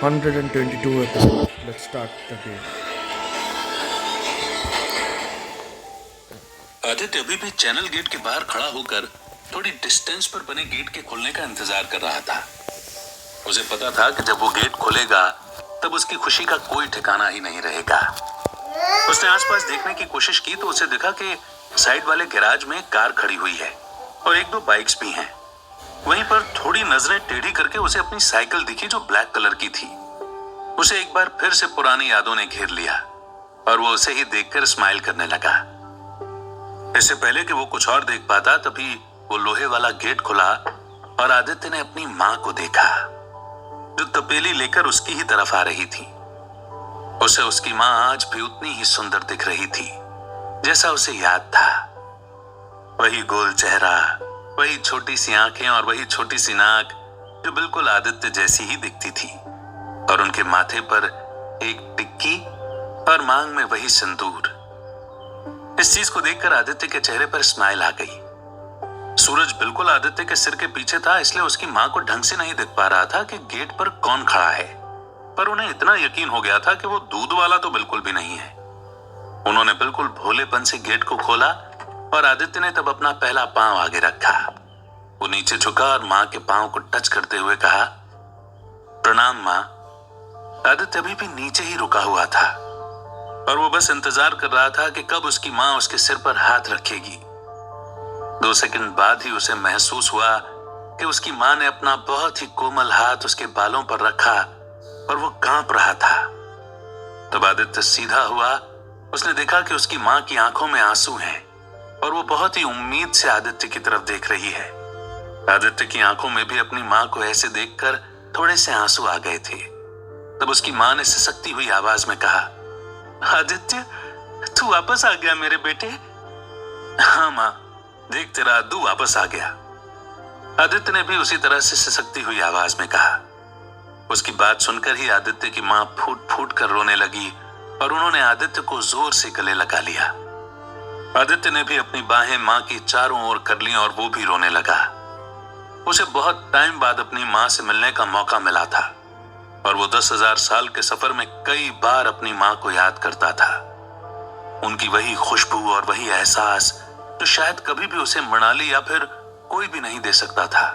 122 episode. Let's start the game. Aditya अभी भी channel gate के बाहर खड़ा होकर थोड़ी डिस्टेंस पर बने गेट के खुलने का इंतजार कर रहा था। उसे पता था कि जब वो गेट खुलेगा तब उसकी खुशी का कोई ठिकाना ही नहीं रहेगा। उसने आसपास देखने की कोशिश की तो उसे दिखा कि साइड वाले गैराज में कार खड़ी हुई है और एक दो बाइक्स भी हैं। वहीं पर थोड़ी नजरें टेढ़ी करके उसे अपनी साइकिल दिखी जो ब्लैक कलर की थी। उसे एक बार फिर से पुरानी यादों ने घेर लिया और वो उसे ही देखकर स्माइल करने लगा। इससे पहले कि वो कुछ और देख पाता तभी वो लोहे वाला गेट खुला और आदित्य ने अपनी माँ को देखा जो तपेली लेकर उसकी ही तरफ आ रही थी। उसे उसकी माँ आज भी उतनी ही सुंदर दिख रही थी जैसा उसे याद था। वही गोल चेहरा, वही छोटी सी आंखें और वही छोटी सी नाक जो बिल्कुल आदित्य जैसी ही दिखती थी और उनके माथे पर एक टिक्की और मांग में वही सिंदूर। इस चीज को देखकर आदित्य के चेहरे पर स्माइल आ गई। सूरज बिल्कुल आदित्य के सिर के पीछे था, इसलिए उसकी मां को ढंग से नहीं दिख पा रहा था कि गेट पर कौन खड़ा है, पर उन्हें इतना यकीन हो गया था कि वो दूध वाला तो बिल्कुल भी नहीं है। उन्होंने बिल्कुल भोलेपन से गेट को खोला और आदित्य ने तब अपना पहला पांव आगे रखा। वो नीचे झुका और मां के पांव को टच करते हुए कहा, प्रणाम मां। आदित्य अभी भी नीचे ही रुका हुआ था और वो बस इंतजार कर रहा था कि कब उसकी मां उसके सिर पर हाथ रखेगी। 2 सेकंड बाद ही उसे महसूस हुआ कि उसकी मां ने अपना बहुत ही कोमल हाथ उसके बालों पर रखा और वो कांप रहा था। तब आदित्य सीधा हुआ। उसने देखा कि उसकी मां की आंखों में आंसू हैं और वो बहुत ही उम्मीद से आदित्य की तरफ देख रही है। आदित्य की आंखों में भी अपनी मां को ऐसे देखकर थोड़े से आंसू आ गए थे। तब उसकी मां ने सिसकती हुई आवाज में कहा, आदित्य तू वापस आ गया मेरे बेटे। हाँ मां, देख तेरा अद्दू वापस आ गया। आदित्य ने भी उसी तरह से सिसकती हुई आवाज में कहा। उसकी बात सुनकर ही आदित्य की मां फूट फूट कर रोने लगी और उन्होंने आदित्य को जोर से गले लगा लिया। आदित्य ने भी अपनी बाहें मां की चारों ओर कर ली और वो भी रोने लगा। उसे बहुत टाइम बाद अपनी मां से मिलने का मौका मिला था और वो 10,000 साल के सफर में कई बार अपनी मां को याद करता था। उनकी वही खुशबू और वही एहसास जो शायद कभी भी उसे मनाली या फिर कोई भी नहीं दे सकता था।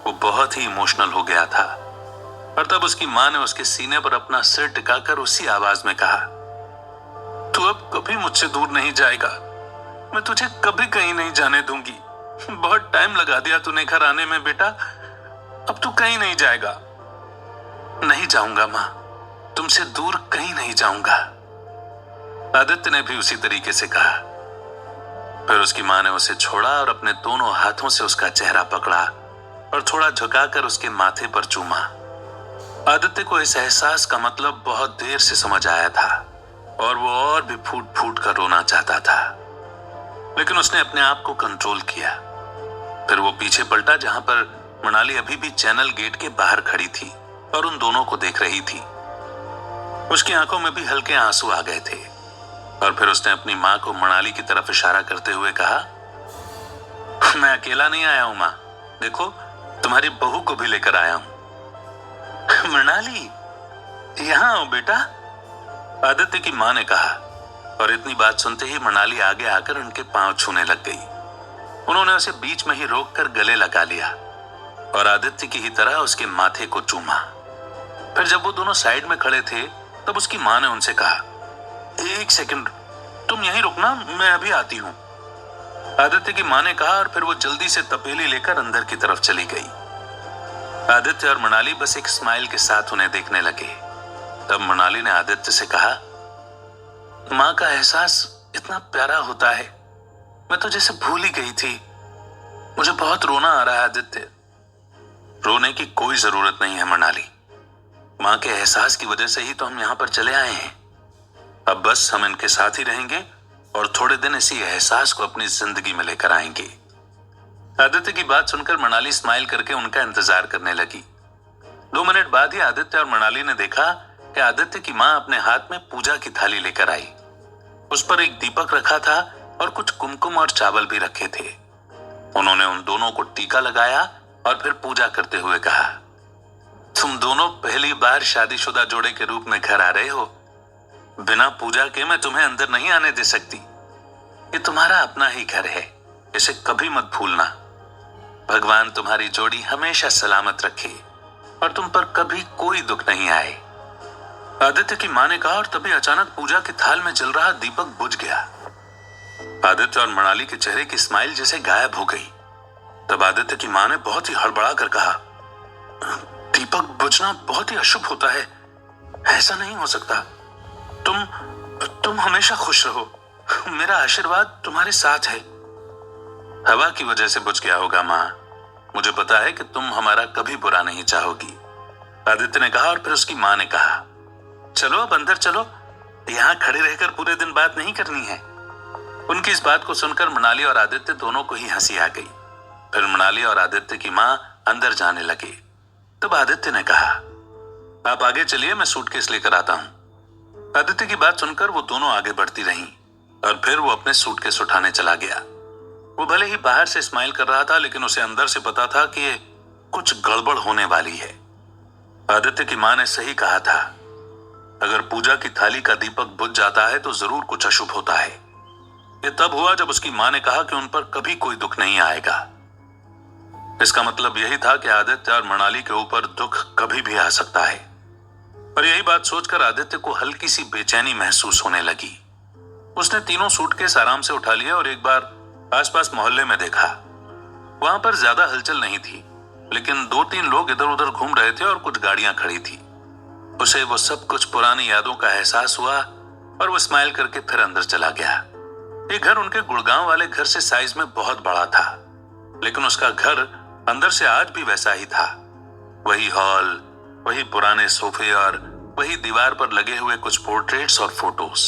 वो बहुत ही इमोशनल हो गया था और तब उसकी मां ने उसके सीने पर अपना सिर टिकाकर उसी आवाज में कहा, तू अब कभी मुझसे दूर नहीं जाएगा। मैं तुझे कभी कहीं नहीं जाने दूंगी। बहुत टाइम लगा दिया तूने घर आने में बेटा, अब तू कहीं नहीं जाएगा। नहीं जाऊंगा मां, तुमसे दूर कहीं नहीं जाऊंगा। आदित्य ने भी उसी तरीके से कहा। फिर उसकी मां ने उसे छोड़ा और अपने दोनों हाथों से उसका चेहरा पकड़ा और थोड़ा झुकाकर उसके माथे पर चूमा। आदित्य को इस एहसास का मतलब बहुत देर से समझ आया था और वो और भी फूट फूट कर रोना चाहता था, लेकिन उसने अपने आप को कंट्रोल किया। फिर वो पीछे पलटा जहां पर मनाली अभी भी चैनल गेट के बाहर खड़ी थी और उन दोनों को देख रही थी। उसकी आंखों में भी हल्के आंसू आ गए थे और फिर उसने अपनी मां को मनाली की तरफ इशारा करते हुए कहा, मैं अकेला नहीं आया हूं मां, देखो तुम्हारी बहू को भी लेकर आया हूं। मनाली, यहां आओ बेटा, आदित्य की मां ने कहा और इतनी बात सुनते ही मनाली आगे आकर उनके पांव छूने लग गई। उन्होंने उसे बीच में ही रोककर गले लगा लिया और आदित्य की ही तरह उसके माथे को चूमा। फिर जब वो दोनों साइड में खड़े थे तब उसकी मां ने उनसे कहा, 1 सेकंड तुम यहीं रुकना, मैं अभी आती हूं। आदित्य की मां ने कहा और फिर वो जल्दी से तपेली लेकर अंदर की तरफ चली गई। आदित्य और मनाली बस एक स्माइल के साथ उन्हें देखने लगे। तब मनाली ने आदित्य से कहा, मां का एहसास इतना प्यारा होता है, मैं तो जैसे भूल ही गई थी। मुझे बहुत रोना आ रहा है आदित्य। रोने की कोई जरूरत नहीं है मनाली, मां के एहसास की वजह से ही तो हम यहां पर चले आए हैं। अब बस हम इनके साथ ही रहेंगे और थोड़े दिन इसी एहसास को अपनी जिंदगी में लेकर आएंगे। आदित्य की बात सुनकर मनाली स्माइल करके उनका इंतजार करने लगी। 2 मिनट बाद ही आदित्य और मनाली ने देखा कि आदित्य की मां अपने हाथ में पूजा की थाली लेकर आई। उस पर एक दीपक रखा था और कुछ कुमकुम और चावल भी रखे थे। उन्होंने उन दोनों को टीका लगाया और फिर पूजा करते हुए कहा, तुम दोनों पहली बार शादीशुदा जोड़े के रूप में घर आ रहे हो। बिना पूजा के मैं तुम्हें अंदर नहीं आने दे सकती। ये तुम्हारा अपना ही घर है, इसे कभी मत भूलना। भगवान तुम्हारी जोड़ी हमेशा सलामत रखे और तुम पर कभी कोई दुख नहीं आए। आदित्य की मां ने कहा और तभी अचानक पूजा के थाल में जल रहा दीपक बुझ गया। आदित्य और मणाली के चेहरे की स्माइल जैसे गायब हो गई। तब आदित्य की मां ने बहुत ही हड़बड़ा कर कहा, दीपक बुझना बहुत ही अशुभ होता है, ऐसा नहीं हो सकता। तुम हमेशा खुश रहो, मेरा आशीर्वाद तुम्हारे साथ है। हवा की वजह से बुझ गया होगा मां, मुझे पता है कि तुम हमारा कभी बुरा नहीं चाहोगी, आदित्य ने कहा। और फिर उसकी मां ने कहा, चलो अब अंदर चलो, यहां खड़े रहकर पूरे दिन बात नहीं करनी है। उनकी इस बात को सुनकर मृणाली और आदित्य दोनों को ही हंसी आ गई। फिर मृणाली और आदित्य की मां अंदर जाने लगे। तब आदित्य ने कहा, आप आगे चलिए, मैं सूटकेस लेकर आता हूं। आदित्य की बात सुनकर वो दोनों आगे बढ़ती रहीं और फिर वो अपने सूटकेस उठाने चला गया। वो भले ही बाहर से स्माइल कर रहा था, लेकिन उसे अंदर से पता था कि कुछ गड़बड़ होने वाली है। आदित्य की मां ने सही कहा था, अगर पूजा की थाली का दीपक बुझ जाता है तो जरूर कुछ अशुभ होता है। ये तब हुआ जब उसकी मां ने कहा कि उन पर कभी कोई दुख नहीं आएगा। इसका मतलब यही था कि आदित्य और मृणाली के ऊपर दुख कभी भी आ सकता है। और यही बात सोचकर आदित्य को हल्की सी बेचैनी महसूस होने लगी। उसने तीनों सूटकेस आराम से उठा लिए और एक बार आसपास मोहल्ले में देखा। वहां पर ज्यादा हलचल नहीं थी, लेकिन 2-3 लोग इधर उधर घूम रहे थे और कुछ गाड़ियां खड़ी थी। उसे वो सब कुछ पुरानी यादों का एहसास हुआ और वो स्माइल करके फिर अंदर चला गया। ये घर उनके गुड़गांव वाले घर से साइज में बहुत बड़ा था, लेकिन उसका घर अंदर से आज भी वैसा ही था। वही हॉल, वही पुराने सोफे और वही दीवार पर लगे हुए कुछ पोर्ट्रेट्स और फोटोज।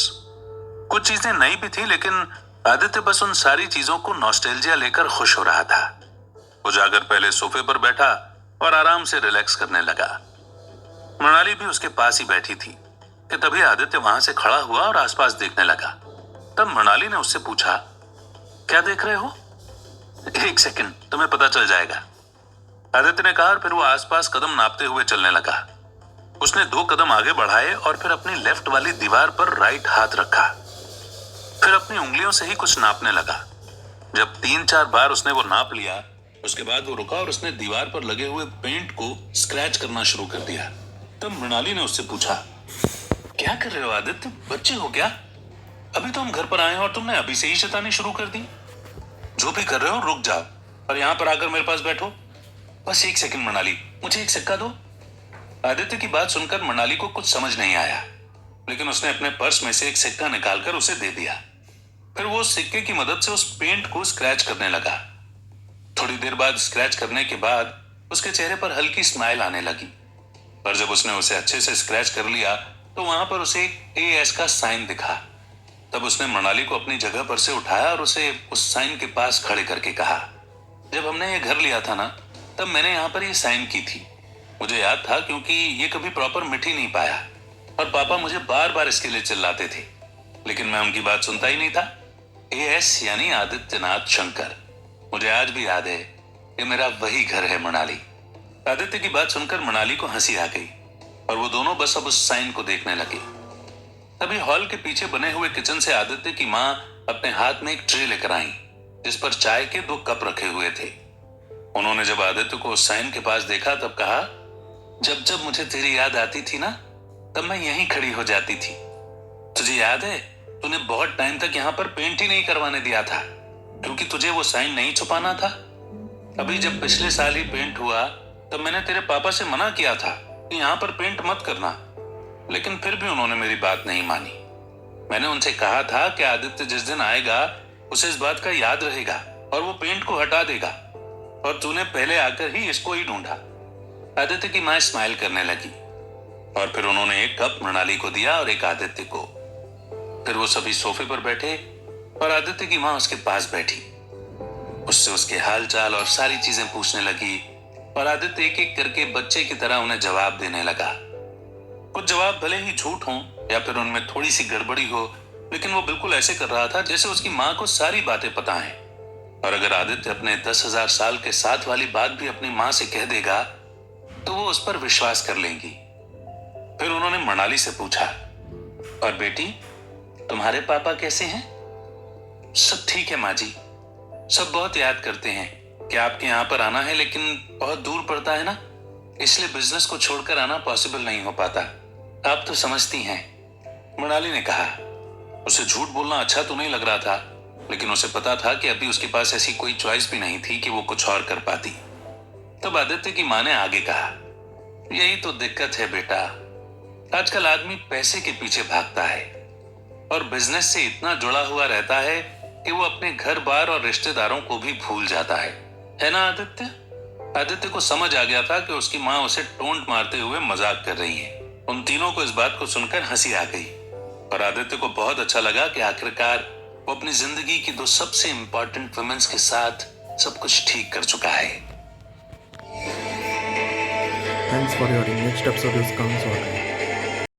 कुछ चीजें नई भी थी, लेकिन आदित्य बस उन सारी चीजों को नॉस्टैल्जिया लेकर खुश हो रहा था। वो जाकर पहले सोफे पर बैठा और आराम से रिलैक्स करने लगा। मृणाली भी उसके पास ही बैठी थी कि तभी आदित्य वहां से खड़ा हुआ और आसपास देखने लगा। तब मृणाली ने उससे पूछा, क्या देख रहे हो? एक सेकंड, तुम्हें पता चल जाएगा, आदित्य ने कहा। और फिर वो आसपास कदम नापते हुए चलने लगा। उसने 2 कदम आगे बढ़ाए और फिर अपनी लेफ्ट वाली दीवार पर राइट हाथ रखा। फिर अपनी उंगलियों से ही कुछ नापने लगा। जब 3-4 बार उसने वो नाप लिया, उसके बाद वो रुका और उसने दीवार पर लगे हुए पेंट को स्क्रैच करना शुरू कर दिया। तब मृणाली ने उससे पूछा, क्या कर रहे हो आदित्य, बच्चे हो क्या? अभी तो हम घर पर आए हैं और तुमने अभी से ही शैतानी शुरू कर दी। जो भी कर रहे हो रुक जाओ और यहाँ पर आकर मेरे पास बैठो। बस एक सेकंड मृणाली, मुझे एक सिक्का दो। आदित्य की बात सुनकर मृणाली को कुछ समझ नहीं आया, लेकिन उसने अपने पर्स में से एक सिक्का निकालकर उसे दे दिया। फिर वो सिक्के की मदद से उस पेंट को स्क्रैच करने लगा। थोड़ी देर बाद स्क्रैच करने के बाद उसके चेहरे पर हल्की स्माइल आने लगी। पर जब उसने उसे अच्छे से स्क्रैच कर लिया तो वहां पर उसे एक AS का साइन दिखा। तब उसने मृणाली को अपनी जगह पर से उठाया और उसे उस साइन के पास खड़े करके कहा, जब हमने ये घर लिया था ना, तब मैंने यहाँ पर ये साइन की थी। मुझे याद था क्योंकि ये कभी प्रॉपर मिट ही नहीं पाया और पापा मुझे बार बार इसके लिए चिल्लाते थे, लेकिन मैं उनकी बात सुनता ही नहीं था। AS यानी आदित्यनाथ शंकर। मुझे आज भी याद है, ये मेरा वही घर है मृणाली। आदित्य की बात सुनकर मृणाली को हंसी आ गई और वो दोनों बस अब उस साइन को देखने लगे। तभी हॉल के पीछे बने हुए किचन से आदित्य की मां अपने हाथ में एक ट्रे लेकर आई, जिस पर चाय के 2 कप रखे हुए थे। उन्होंने जब आदित्य को उस साइन के पास देखा तब कहा, जब जब मुझे तेरी याद आती थी ना, तब मैं यहीं खड़ी हो जाती थी। तुझे याद है, तूने बहुत टाइम तक यहाँ पर पेंट ही नहीं करवाने दिया था क्योंकि तुझे वो साइन नहीं छुपाना था। अभी जब पिछले साल ही पेंट हुआ तब मैंने तेरे पापा से मना किया था कि यहाँ पर पेंट मत करना, लेकिन फिर भी उन्होंने मेरी बात नहीं मानी। मैंने उनसे कहा था कि आदित्य जिस दिन आएगा उसे इस बात का याद रहेगा और वो पेंट को हटा देगा, और तूने पहले आकर ही इसको ही ढूंढा। आदित्य की मां स्माइल करने लगी और फिर उन्होंने एक कप मृणाली को दिया और एक आदित्य को। फिर वो सभी सोफे पर बैठे और आदित्य की मां उसके पास बैठी। उससे उसके हाल चाल और सारी चीजें पूछने लगी और आदित्य एक एक करके बच्चे की तरह उन्हें जवाब देने लगा। कुछ जवाब भले ही झूठ हों या फिर उनमें थोड़ी सी गड़बड़ी हो, लेकिन वो बिल्कुल ऐसे कर रहा था जैसे उसकी मां को सारी बातें पता हैं। और अगर आदित्य अपने 10,000 साल के साथ वाली बात भी अपनी मां से कह देगा तो वो उस पर विश्वास कर लेंगी। फिर उन्होंने मृणाली से पूछा, और बेटी, तुम्हारे पापा कैसे हैं? सब ठीक है माँ जी। सब बहुत याद करते हैं कि आपके यहाँ पर आना है, लेकिन बहुत दूर पड़ता है ना, इसलिए बिजनेस को छोड़कर आना पॉसिबल नहीं हो पाता। आप तो समझती हैं, मृणाली ने कहा। उसे झूठ बोलना अच्छा तो नहीं लग रहा था, लेकिन उसे पता था कि अभी उसके पास ऐसी कोई चॉइस भी नहीं थी कि वो कुछ और कर पाती। तब आदित्य की माँ ने आगे कहा, यही तो दिक्कत है बेटा, आजकल आदमी पैसे के पीछे भागता है और बिजनेस से इतना जुड़ा हुआ रहता है कि वो अपने घर बार और रिश्तेदारों को भी भूल जाता है ना आदित्य? आदित्य को समझ आ गया था कि उसकी माँ उसे टोंट मारते हुए मजाक कर रही है। उन तीनों को इस बात को सुनकर हंसी आ गई और आदित्य को बहुत अच्छा लगा कि आखिरकार वो अपनी जिंदगी की दो सबसे इंपॉर्टेंट वुमेन्स के साथ सब कुछ ठीक कर चुका है। Thanks for your next episode is comes out.